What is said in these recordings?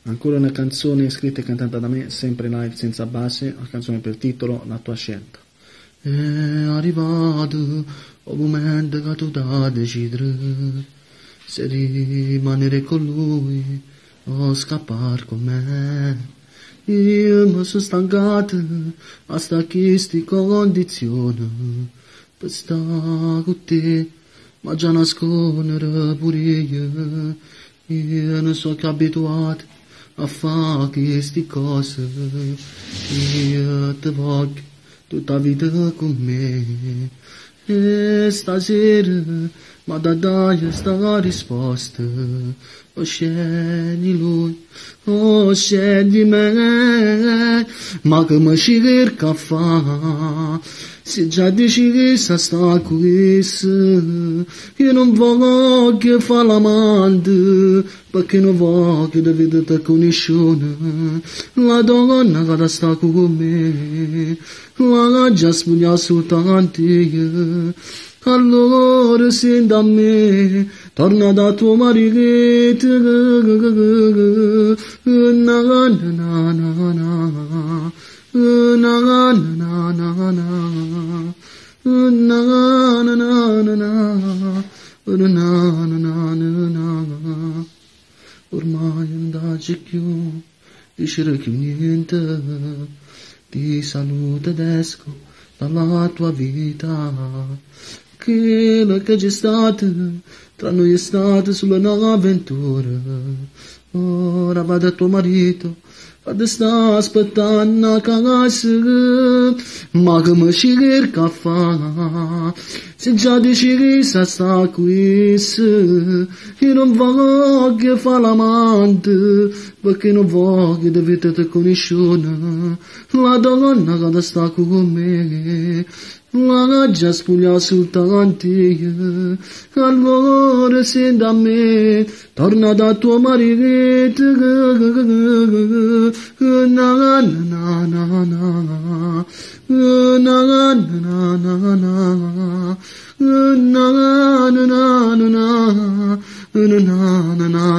Ancora una canzone scritta e cantata da me, sempre live, senza base, una canzone per titolo La tua scelta. È arrivato il momento che tu da decidere se rimanere con lui o scappare con me. Io mi sono stancato a sta queste condizioni per stare con te, ma già nascondere pure io. Io non sono più abituato a fare queste cose. Io ti voglio tutta la vita con me. E stasera ma dai sta risposta. O scegli lui, o scegli me. Ma che mi cerca a fa? Se già decidi se sta qui, io non voglio fare l'amante, perché non voglio di vedere conoscione. La donna che sta con me, la già spugna soltanto io. Allora senti a me, torna da tuo marito, na na na na na. Na na na na na na na na na na. Ormai non c'è più, dice più niente, ti saluto adesso dalla tua vita, quello che c'è stato tra noi è stato solo un'avventura. Ora va da tuo marito, vado sta aspettando a casa, ma che mi cerca a fa? Se già dici se sta qui, io non voglio fare l'amante, perché non voglio di vedere conoscione. La donna che sta con me, la già spugna soltanto io. Allora senti a me, torna da tuo marito, na na na na na, na na na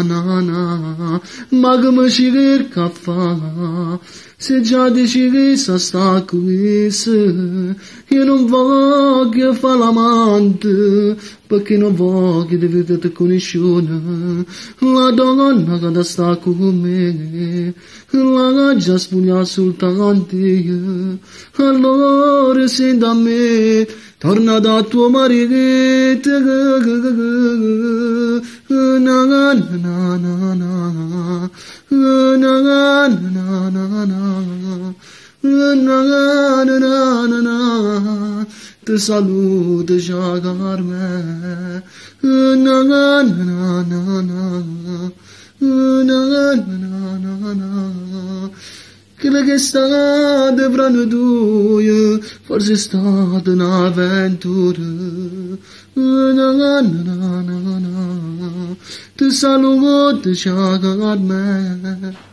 na na. Ma che mi cerca a fa? Se già decidi se sta qui, io non voglio fare l'amante, perché non voglio di vedere conoscione. La donna che sta con me, la già spugna soltanto io. Allora senti a me, torna da tuo marito, na na na na na, na na na na na. Te saluto già Carme, na na na na na, na na na. Quello che è stato fra noi due, forse è stata un'avventura. Na na na na na. Te saluto già Carme.